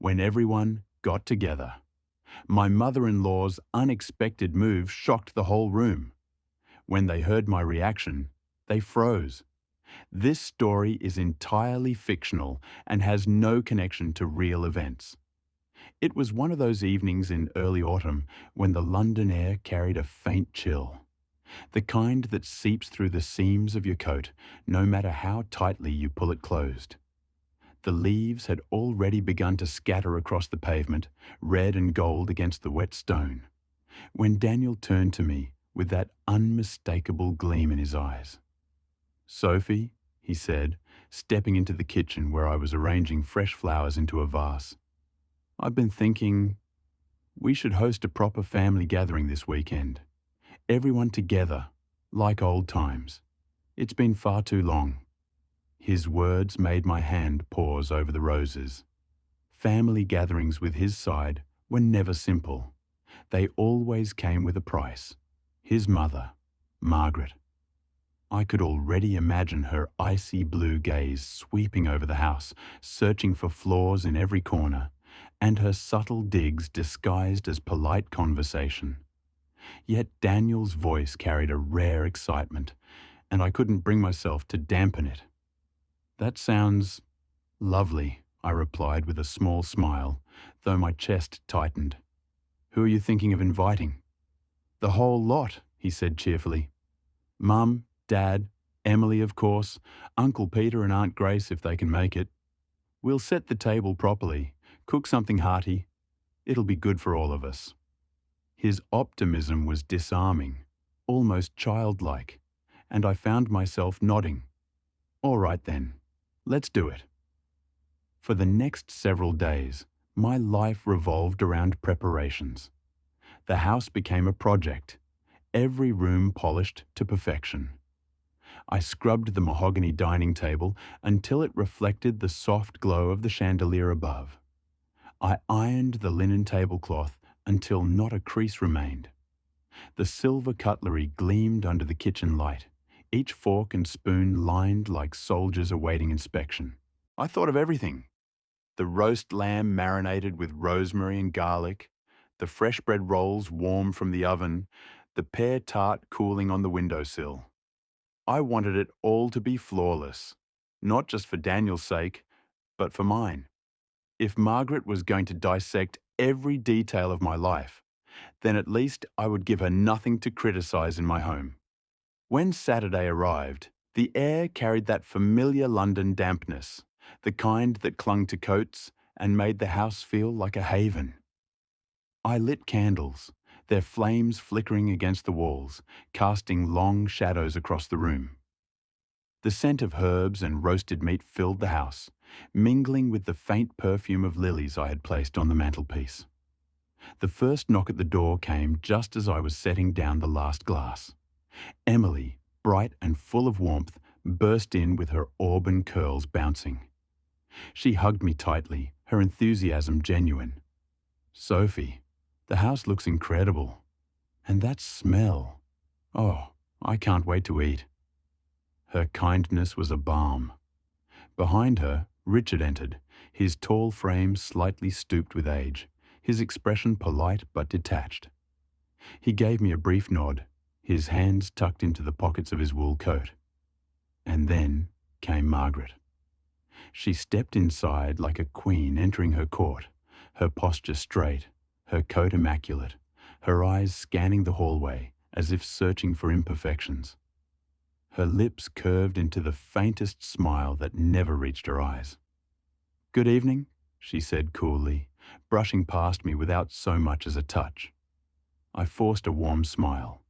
when everyone got together. My mother-in-law's unexpected move shocked the whole room. When they heard my reaction, they froze. This story is entirely fictional and has no connection to real events. It was one of those evenings in early autumn when the London air carried a faint chill, the kind that seeps through the seams of your coat no matter how tightly you pull it closed. The leaves had already begun to scatter across the pavement, red and gold against the wet stone, when Daniel turned to me with that unmistakable gleam in his eyes. "Sophie," he said, stepping into the kitchen where I was arranging fresh flowers into a vase, "I've been thinking we should host a proper family gathering this weekend. Everyone together, like old times. It's been far too long." His words made my hand pause over the roses. Family gatherings with his side were never simple. They always came with a price. His mother, Margaret. I could already imagine her icy blue gaze sweeping over the house, searching for flaws in every corner, and her subtle digs disguised as polite conversation. Yet Daniel's voice carried a rare excitement, and I couldn't bring myself to dampen it. "That sounds lovely," I replied with a small smile, though my chest tightened. "Who are you thinking of inviting?" "The whole lot," he said cheerfully. "Mum, Dad, Emily, of course, Uncle Peter and Aunt Grace if they can make it. We'll set the table properly, cook something hearty. It'll be good for all of us." His optimism was disarming, almost childlike, and I found myself nodding. "All right then, let's do it." For the next several days, my life revolved around preparations. The house became a project, every room polished to perfection. I scrubbed the mahogany dining table until it reflected the soft glow of the chandelier above. I ironed the linen tablecloth until not a crease remained. The silver cutlery gleamed under the kitchen light, each fork and spoon lined like soldiers awaiting inspection. I thought of everything. The roast lamb marinated with rosemary and garlic, the fresh bread rolls warm from the oven, the pear tart cooling on the windowsill. I wanted it all to be flawless, not just for Daniel's sake, but for mine. If Margaret was going to dissect every detail of my life, then at least I would give her nothing to criticize in my home. When Saturday arrived, the air carried that familiar London dampness, the kind that clung to coats and made the house feel like a haven. I lit candles, their flames flickering against the walls, casting long shadows across the room. The scent of herbs and roasted meat filled the house, mingling with the faint perfume of lilies I had placed on the mantelpiece. The first knock at the door came just as I was setting down the last glass. Emily, bright and full of warmth, burst in with her auburn curls bouncing. She hugged me tightly, her enthusiasm genuine. "Sophie, the house looks incredible. And that smell. Oh, I can't wait to eat." Her kindness was a balm. Behind her, Richard entered, his tall frame slightly stooped with age, his expression polite but detached. He gave me a brief nod, his hands tucked into the pockets of his wool coat. And then came Margaret. She stepped inside like a queen entering her court, her posture straight, her coat immaculate, her eyes scanning the hallway as if searching for imperfections. Her lips curved into the faintest smile that never reached her eyes. "Good evening," she said coolly, brushing past me without so much as a touch. I forced a warm smile.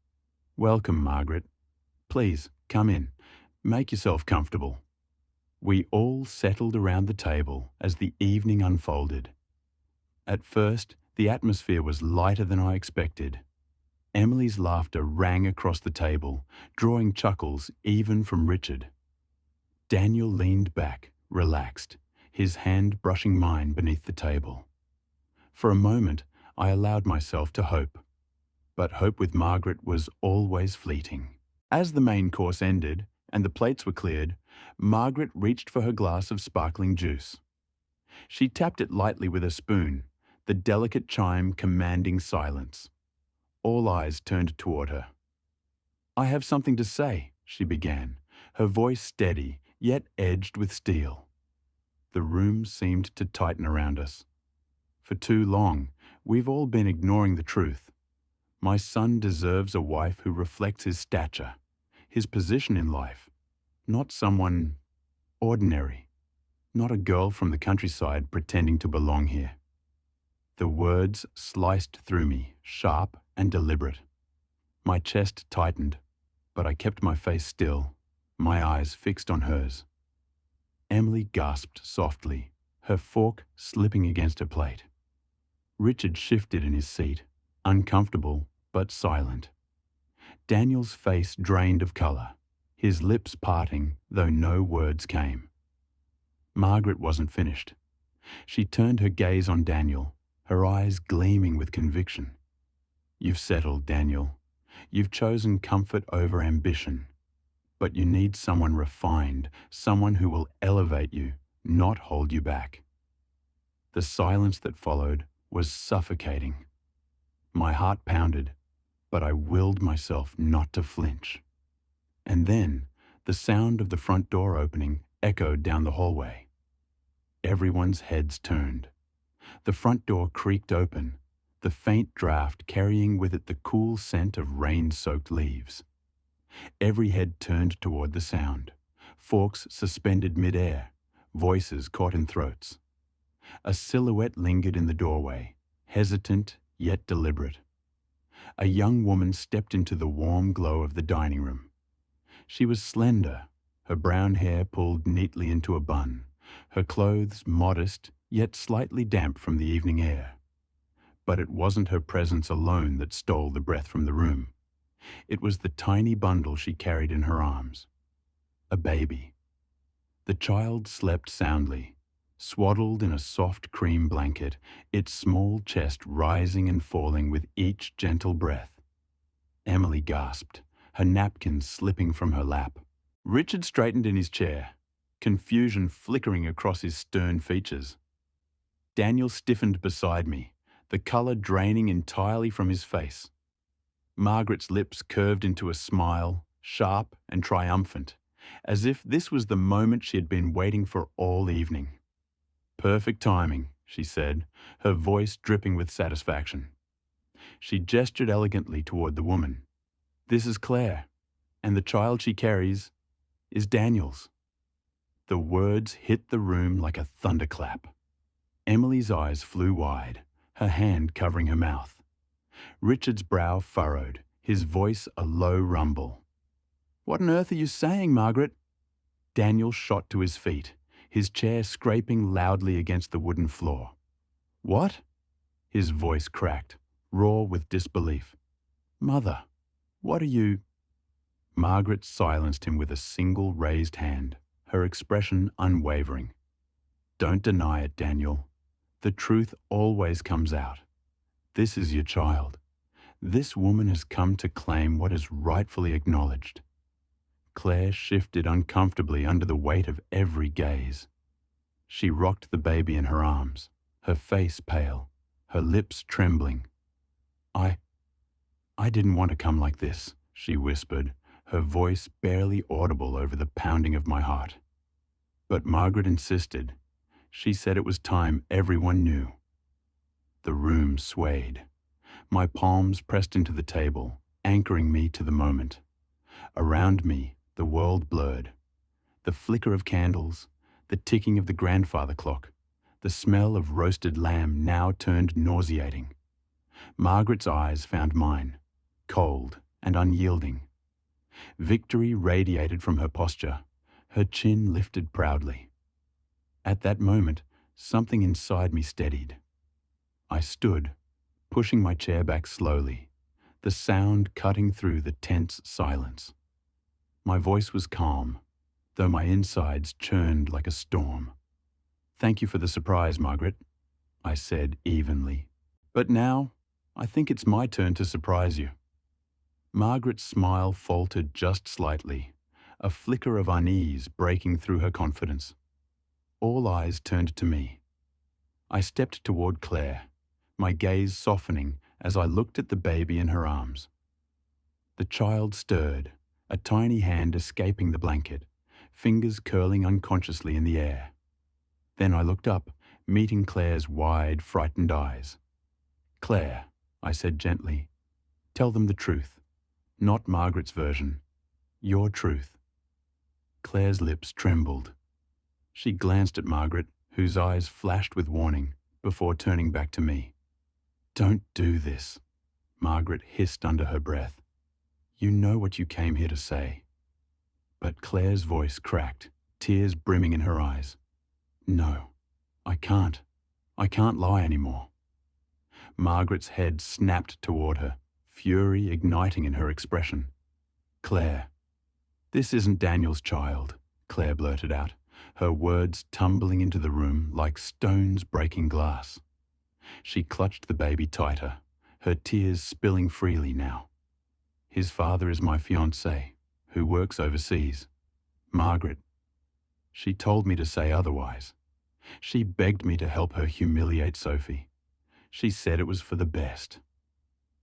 "Welcome, Margaret. Please, come in. Make yourself comfortable." We all settled around the table as the evening unfolded. At first, the atmosphere was lighter than I expected. Emily's laughter rang across the table, drawing chuckles even from Richard. Daniel leaned back, relaxed, his hand brushing mine beneath the table. For a moment, I allowed myself to hope. But hope with Margaret was always fleeting. As the main course ended and the plates were cleared, Margaret reached for her glass of sparkling juice. She tapped it lightly with a spoon, the delicate chime commanding silence. All eyes turned toward her. "I have something to say," she began, her voice steady, yet edged with steel. The room seemed to tighten around us. For too long, we've all been ignoring the truth. My son deserves a wife who reflects his stature, his position in life, not someone ordinary, not a girl from the countryside pretending to belong here. The words sliced through me, sharp and deliberate. My chest tightened, but I kept my face still, my eyes fixed on hers. Emily gasped softly, her fork slipping against her plate. Richard shifted in his seat, uncomfortable but silent. Daniel's face drained of colour, his lips parting, though no words came. Margaret wasn't finished. She turned her gaze on Daniel, her eyes gleaming with conviction. "You've settled, Daniel. You've chosen comfort over ambition. But you need someone refined, someone who will elevate you, not hold you back." The silence that followed was suffocating. My heart pounded, but I willed myself not to flinch. And then the sound of the front door opening echoed down the hallway. Everyone's heads turned. The front door creaked open, the faint draft carrying with it the cool scent of rain-soaked leaves. Every head turned toward the sound, forks suspended mid-air, voices caught in throats. A silhouette lingered in the doorway, hesitant yet deliberate. A young woman stepped into the warm glow of the dining room. She was slender, her brown hair pulled neatly into a bun, her clothes modest yet slightly damp from the evening air. But it wasn't her presence alone that stole the breath from the room. It was the tiny bundle she carried in her arms. A baby. The child slept soundly, swaddled in a soft cream blanket, its small chest rising and falling with each gentle breath. Emily gasped, her napkin slipping from her lap. Richard straightened in his chair, confusion flickering across his stern features. Daniel stiffened beside me, the colour draining entirely from his face. Margaret's lips curved into a smile, sharp and triumphant, as if this was the moment she had been waiting for all evening. "Perfect timing," she said, her voice dripping with satisfaction. She gestured elegantly toward the woman. "This is Claire, and the child she carries is Daniel's." The words hit the room like a thunderclap. Emily's eyes flew wide, her hand covering her mouth. Richard's brow furrowed, his voice a low rumble. "What on earth are you saying, Margaret?" Daniel shot to his feet, his chair scraping loudly against the wooden floor. "What?" His voice cracked, raw with disbelief. "Mother, what are you—" Margaret silenced him with a single raised hand, her expression unwavering. "Don't deny it, Daniel. The truth always comes out. This is your child. This woman has come to claim what is rightfully acknowledged." Claire shifted uncomfortably under the weight of every gaze. She rocked the baby in her arms, her face pale, her lips trembling. I didn't want to come like this," she whispered, her voice barely audible over the pounding of my heart. But Margaret insisted. She said it was time everyone knew. The room swayed. My palms pressed into the table, anchoring me to the moment. Around me, the world blurred. The flicker of candles, the ticking of the grandfather clock, the smell of roasted lamb now turned nauseating. Margaret's eyes found mine, cold and unyielding. Victory radiated from her posture, her chin lifted proudly. At that moment, something inside me steadied. I stood, pushing my chair back slowly, the sound cutting through the tense silence. My voice was calm, though my insides churned like a storm. "Thank you for the surprise, Margaret," I said evenly. "But now, I think it's my turn to surprise you." Margaret's smile faltered just slightly, a flicker of unease breaking through her confidence. All eyes turned to me. I stepped toward Claire, my gaze softening as I looked at the baby in her arms. The child stirred, a tiny hand escaping the blanket, fingers curling unconsciously in the air. Then I looked up, meeting Claire's wide, frightened eyes. "Claire," I said gently, "tell them the truth. Not Margaret's version. Your truth." Claire's lips trembled. She glanced at Margaret, whose eyes flashed with warning, before turning back to me. "Don't do this," Margaret hissed under her breath. "You know what you came here to say." But Claire's voice cracked, tears brimming in her eyes. "No, I can't. I can't lie anymore." Margaret's head snapped toward her, fury igniting in her expression. "Claire, this isn't Daniel's child," Claire blurted out, her words tumbling into the room like stones breaking glass. She clutched the baby tighter, her tears spilling freely now. "His father is my fiancé, who works overseas. Margaret. She told me to say otherwise. She begged me to help her humiliate Sophie. She said it was for the best."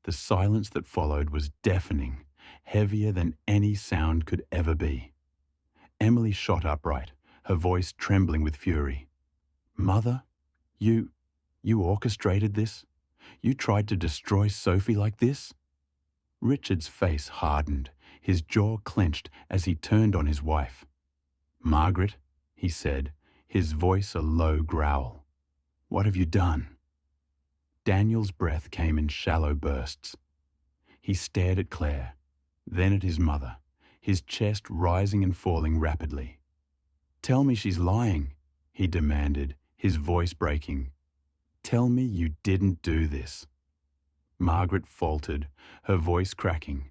The silence that followed was deafening, heavier than any sound could ever be. Emily shot upright, her voice trembling with fury. "Mother, you orchestrated this? You tried to destroy Sophie like this?" Richard's face hardened, his jaw clenched as he turned on his wife. "Margaret," he said, his voice a low growl. "What have you done?" Daniel's breath came in shallow bursts. He stared at Claire, then at his mother, his chest rising and falling rapidly. "Tell me she's lying," he demanded, his voice breaking. "Tell me you didn't do this." Margaret faltered, her voice cracking.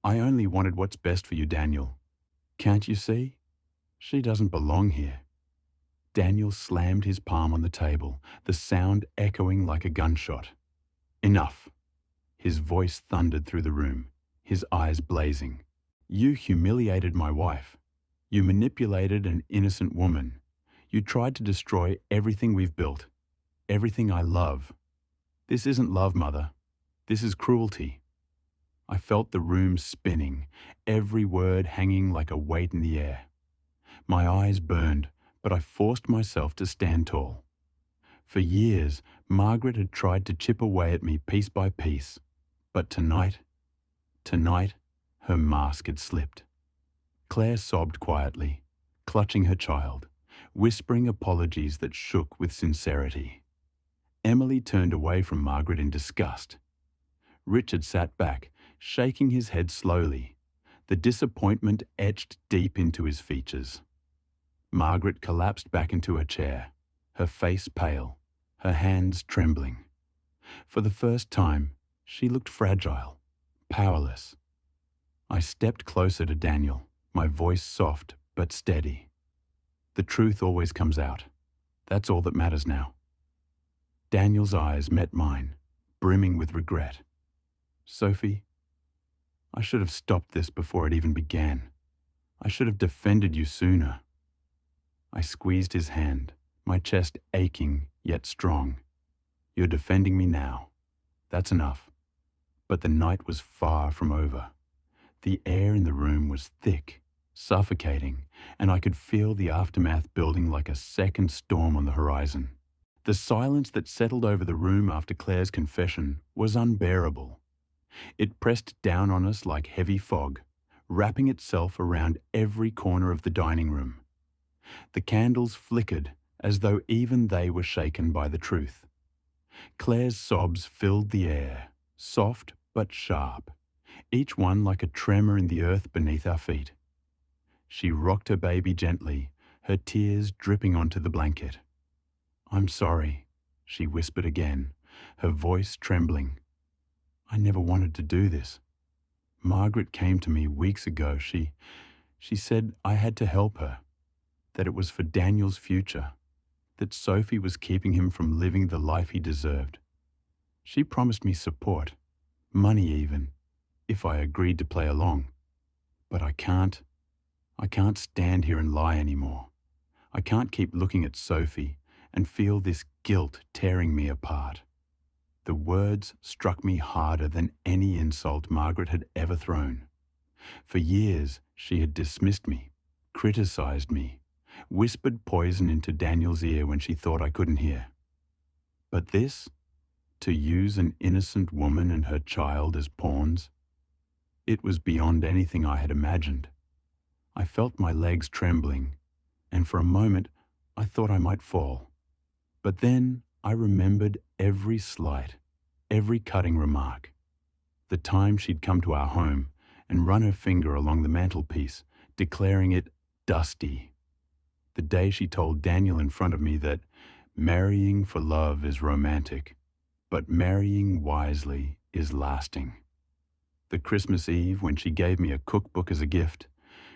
"I only wanted what's best for you, Daniel. Can't you see? She doesn't belong here." Daniel slammed his palm on the table, the sound echoing like a gunshot. "Enough." His voice thundered through the room, his eyes blazing. "You humiliated my wife. You manipulated an innocent woman. You tried to destroy everything we've built, everything I love. This isn't love, Mother. This is cruelty." I felt the room spinning, every word hanging like a weight in the air. My eyes burned, but I forced myself to stand tall. For years, Margaret had tried to chip away at me piece by piece, but tonight, her mask had slipped. Claire sobbed quietly, clutching her child, whispering apologies that shook with sincerity. Emily turned away from Margaret in disgust. Richard sat back, shaking his head slowly, the disappointment etched deep into his features. Margaret collapsed back into her chair, her face pale, her hands trembling. For the first time, she looked fragile, powerless. I stepped closer to Daniel, my voice soft but steady. "The truth always comes out. That's all that matters now." Daniel's eyes met mine, brimming with regret. "Sophie, I should have stopped this before it even began. I should have defended you sooner." I squeezed his hand, my chest aching yet strong. "You're defending me now. That's enough." But the night was far from over. The air in the room was thick, suffocating, and I could feel the aftermath building like a second storm on the horizon. The silence that settled over the room after Claire's confession was unbearable. It pressed down on us like heavy fog, wrapping itself around every corner of the dining room. The candles flickered as though even they were shaken by the truth. Claire's sobs filled the air, soft but sharp, each one like a tremor in the earth beneath our feet. She rocked her baby gently, her tears dripping onto the blanket. "I'm sorry," she whispered again, her voice trembling. "I never wanted to do this. Margaret came to me weeks ago. She said I had to help her, that it was for Daniel's future, that Sophie was keeping him from living the life he deserved. She promised me support, money even, if I agreed to play along. But I can't stand here and lie anymore. I can't keep looking at Sophie and feel this guilt tearing me apart. The words struck me harder than any insult Margaret had ever thrown. For years, she had dismissed me, criticized me, whispered poison into Daniel's ear when she thought I couldn't hear. But this, to use an innocent woman and her child as pawns, it was beyond anything I had imagined. I felt my legs trembling, and for a moment I thought I might fall. But then I remembered every slight, every cutting remark. The time she'd come to our home and run her finger along the mantelpiece, declaring it dusty. The day she told Daniel in front of me that marrying for love is romantic, but marrying wisely is lasting. The Christmas Eve when she gave me a cookbook as a gift,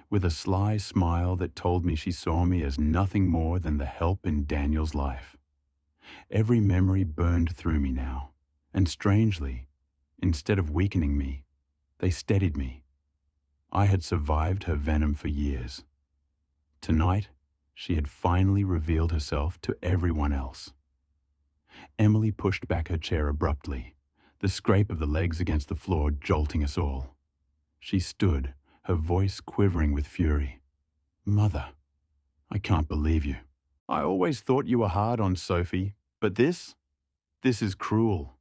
with a sly smile that told me she saw me as nothing more than the help in Daniel's life. Every memory burned through me now, and strangely, instead of weakening me, they steadied me. I had survived her venom for years. Tonight, she had finally revealed herself to everyone else. Emily pushed back her chair abruptly, the scrape of the legs against the floor jolting us all. She stood, her voice quivering with fury. "Mother, I can't believe you. I always thought you were hard on Sophie, but this is cruel,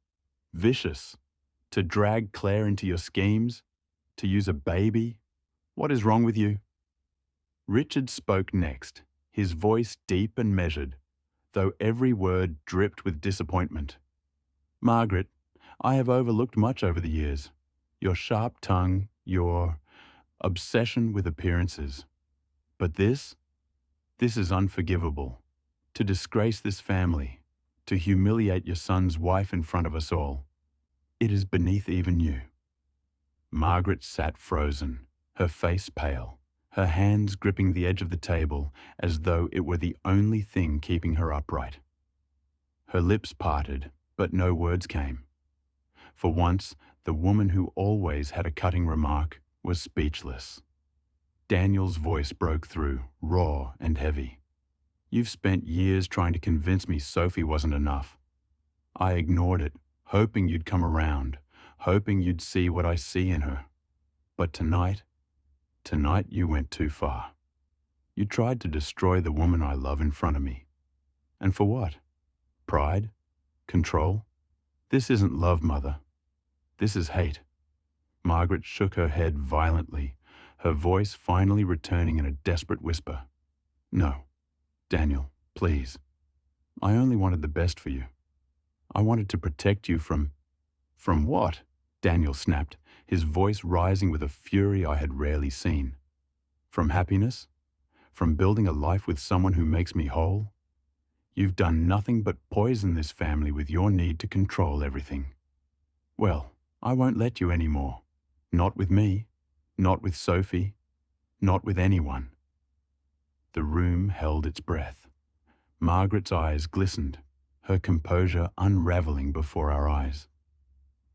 vicious. To drag Claire into your schemes, to use a baby. What is wrong with you?" Richard spoke next, his voice deep and measured, though every word dripped with disappointment. "Margaret, I have overlooked much over the years. Your sharp tongue, your obsession with appearances. But this is unforgivable. To disgrace this family, to humiliate your son's wife in front of us all. It is beneath even you." Margaret sat frozen, her face pale, her hands gripping the edge of the table as though it were the only thing keeping her upright. Her lips parted, but no words came. For once, the woman who always had a cutting remark was speechless. Daniel's voice broke through, raw and heavy. "You've spent years trying to convince me Sophie wasn't enough. I ignored it, hoping you'd come around, hoping you'd see what I see in her. But tonight you went too far. You tried to destroy the woman I love in front of me. And for what? Pride? Control? This isn't love, Mother. This is hate." Margaret shook her head violently, her voice finally returning in a desperate whisper. "No, Daniel, please. I only wanted the best for you. I wanted to protect you from..." "From what?" Daniel snapped, his voice rising with a fury I had rarely seen. "From happiness? From building a life with someone who makes me whole? You've done nothing but poison this family with your need to control everything. Well, I won't let you anymore. Not with me, not with Sophie, not with anyone." The room held its breath. Margaret's eyes glistened, her composure unraveling before our eyes.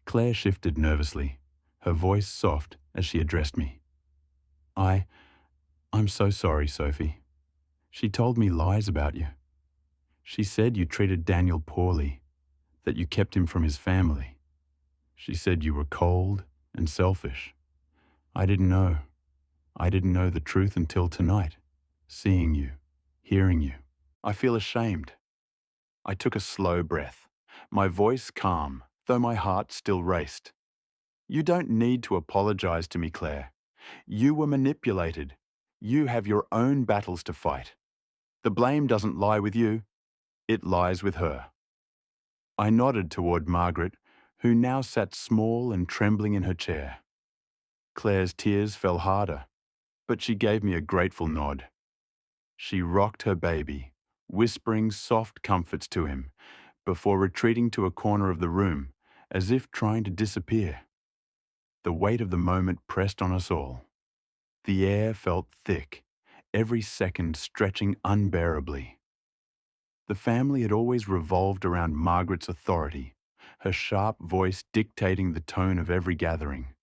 Claire shifted nervously, her voice soft as she addressed me. I'm so sorry, Sophie. She told me lies about you. She said you treated Daniel poorly, that you kept him from his family. She said you were cold and selfish. I didn't know. I didn't know the truth until tonight, seeing you, hearing you. I feel ashamed." I took a slow breath, my voice calm, though my heart still raced. "You don't need to apologize to me, Claire. You were manipulated. You have your own battles to fight. The blame doesn't lie with you. It lies with her." I nodded toward Margaret, who now sat small and trembling in her chair. Claire's tears fell harder, but she gave me a grateful nod. She rocked her baby, whispering soft comforts to him, before retreating to a corner of the room, as if trying to disappear. The weight of the moment pressed on us all. The air felt thick, every second stretching unbearably. The family had always revolved around Margaret's authority, her sharp voice dictating the tone of every gathering.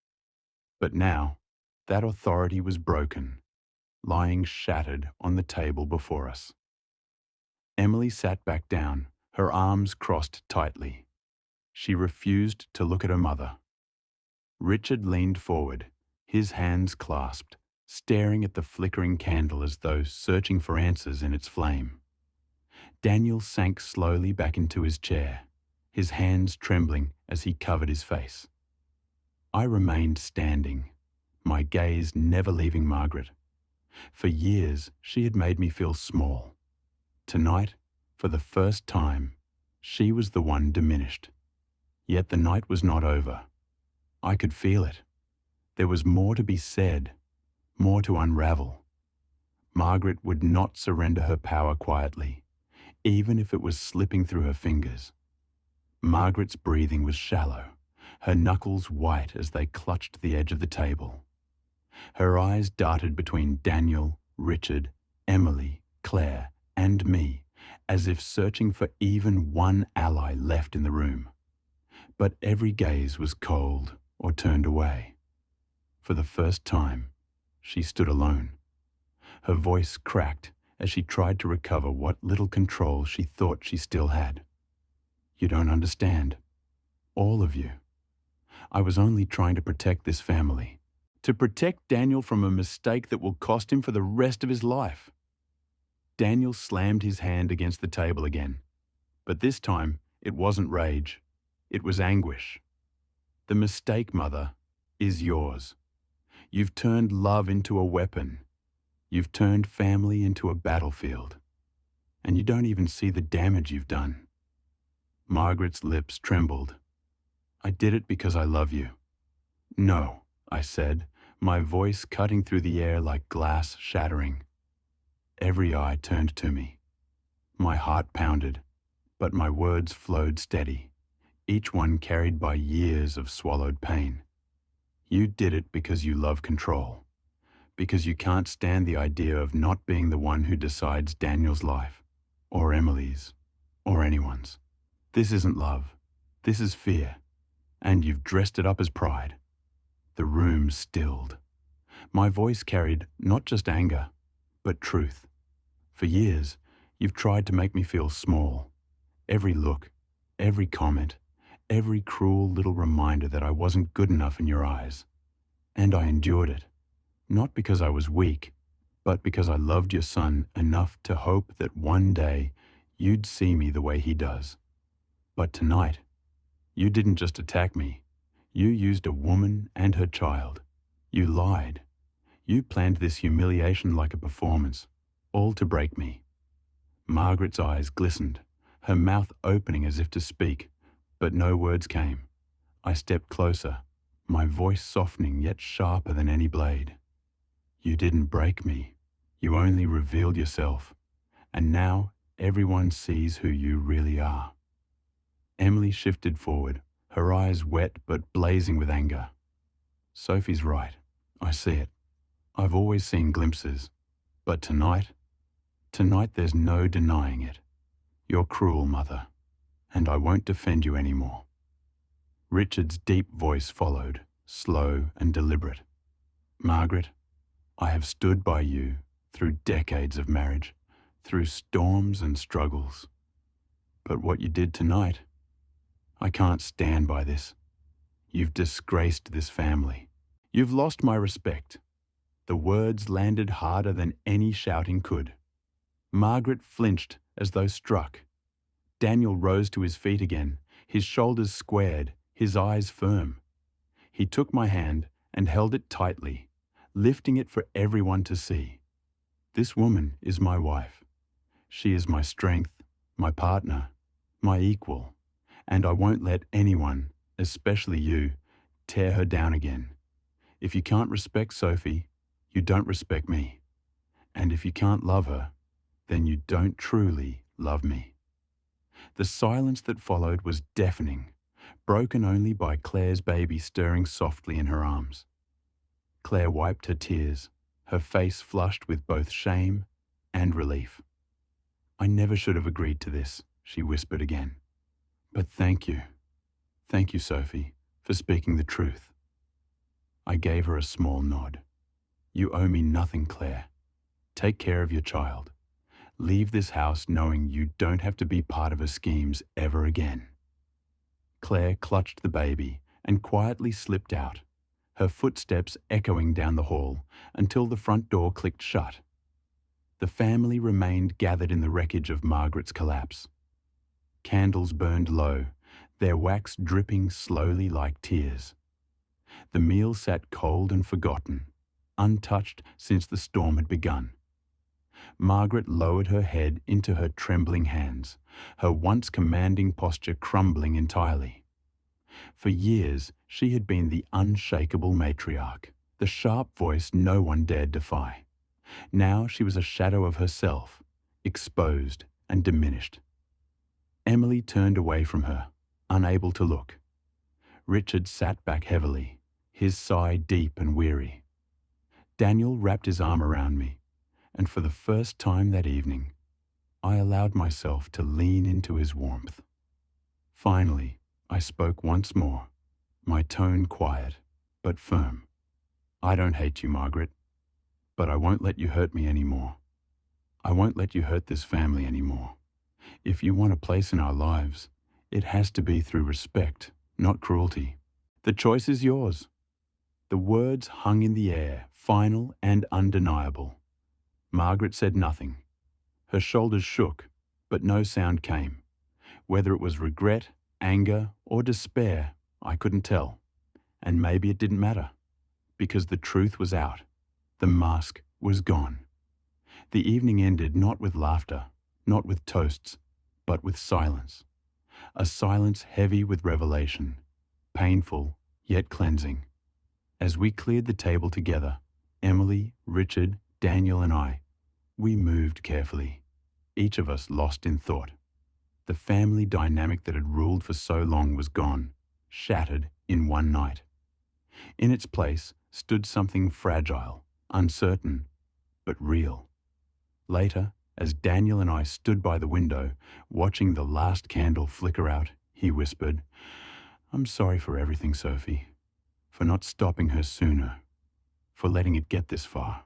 But now, that authority was broken, lying shattered on the table before us. Emily sat back down, Her arms crossed tightly. She refused to look at her mother. Richard leaned forward, his hands clasped, staring at the flickering candle as though searching for answers in its flame. Daniel sank slowly back into his chair, his hands trembling as he covered his face. I remained standing, my gaze never leaving Margaret. For years, she had made me feel small. Tonight, for the first time, she was the one diminished. Yet the night was not over. I could feel it. There was more to be said, more to unravel. Margaret would not surrender her power quietly, even if it was slipping through her fingers. Margaret's breathing was shallow, her knuckles white as they clutched the edge of the table. Her eyes darted between Daniel, Richard, Emily, Claire, and me, as if searching for even one ally left in the room. But every gaze was cold or turned away. For the first time, she stood alone. Her voice cracked as she tried to recover what little control she thought she still had. You don't understand. All of you. I was only trying to protect this family. To protect Daniel from a mistake that will cost him for the rest of his life. Daniel slammed his hand against the table again. But this time, it wasn't rage. It was anguish. The mistake, Mother, is yours. You've turned love into a weapon. You've turned family into a battlefield. And you don't even see the damage you've done. Margaret's lips trembled. I did it because I love you. No, I said, my voice cutting through the air like glass shattering. Every eye turned to me. My heart pounded, but my words flowed steady, each one carried by years of swallowed pain. You did it because you love control, because you can't stand the idea of not being the one who decides Daniel's life, or Emily's, or anyone's. This isn't love. This is fear. And you've dressed it up as pride. The room stilled. My voice carried not just anger, but truth. For years, you've tried to make me feel small. Every look, every comment, every cruel little reminder that I wasn't good enough in your eyes. And I endured it, not because I was weak, but because I loved your son enough to hope that one day you'd see me the way he does. But tonight, you didn't just attack me. You used a woman and her child. You lied. You planned this humiliation like a performance, all to break me. Margaret's eyes glistened, her mouth opening as if to speak, but no words came. I stepped closer, my voice softening yet sharper than any blade. You didn't break me. You only revealed yourself. And now everyone sees who you really are. Emily shifted forward, her eyes wet but blazing with anger. Sophie's right. I see it. I've always seen glimpses. But tonight there's no denying it. You're cruel, Mother, and I won't defend you anymore. Richard's deep voice followed, slow and deliberate. Margaret, I have stood by you through decades of marriage, through storms and struggles. But what you did tonight, I can't stand by this. You've disgraced this family. You've lost my respect. The words landed harder than any shouting could. Margaret flinched as though struck. Daniel rose to his feet again, his shoulders squared, his eyes firm. He took my hand and held it tightly, lifting it for everyone to see. This woman is my wife. She is my strength, my partner, my equal, and I won't let anyone, especially you, tear her down again. If you can't respect Sophie, you don't respect me. And if you can't love her, then you don't truly love me. The silence that followed was deafening, broken only by Claire's baby stirring softly in her arms. Claire wiped her tears, her face flushed with both shame and relief. I never should have agreed to this, she whispered again. But thank you. Thank you, Sophie, for speaking the truth. I gave her a small nod. You owe me nothing, Claire. Take care of your child. Leave this house knowing you don't have to be part of her schemes ever again." Claire clutched the baby and quietly slipped out, her footsteps echoing down the hall until the front door clicked shut. The family remained gathered in the wreckage of Margaret's collapse. Candles burned low, their wax dripping slowly like tears. The meal sat cold and forgotten, untouched since the storm had begun. Margaret lowered her head into her trembling hands, her once commanding posture crumbling entirely. For years, she had been the unshakable matriarch, the sharp voice no one dared defy. Now she was a shadow of herself, exposed and diminished. Emily turned away from her, unable to look. Richard sat back heavily, his sigh deep and weary. Daniel wrapped his arm around me, and for the first time that evening, I allowed myself to lean into his warmth. Finally, I spoke once more, my tone quiet but firm. "I don't hate you, Margaret, but I won't let you hurt me anymore. I won't let you hurt this family anymore. If you want a place in our lives, it has to be through respect, not cruelty. The choice is yours." The words hung in the air, final and undeniable. Margaret said nothing. Her shoulders shook, but no sound came. Whether it was regret, anger, or despair, I couldn't tell. And maybe it didn't matter, because the truth was out. The mask was gone. The evening ended not with laughter, not with toasts, but with silence. A silence heavy with revelation, painful yet cleansing. As we cleared the table together, Emily, Richard, Daniel, and I, we moved carefully, each of us lost in thought. The family dynamic that had ruled for so long was gone, shattered in one night. In its place stood something fragile, uncertain, but real. Later, as Daniel and I stood by the window, watching the last candle flicker out, he whispered, "I'm sorry for everything, Sophie, for not stopping her sooner, for letting it get this far."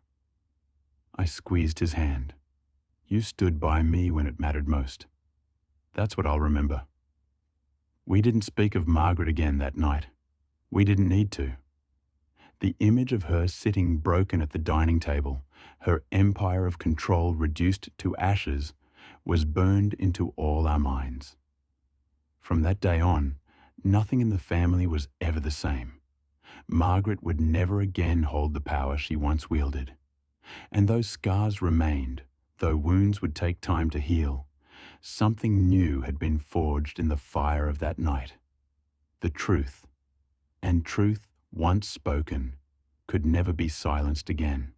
I squeezed his hand. "You stood by me when it mattered most. That's what I'll remember." We didn't speak of Margaret again that night. We didn't need to. The image of her sitting broken at the dining table, her empire of control reduced to ashes, was burned into all our minds. From that day on, nothing in the family was ever the same. Margaret would never again hold the power she once wielded. And those scars remained, though wounds would take time to heal. Something new had been forged in the fire of that night. The truth. And truth, once spoken, could never be silenced again.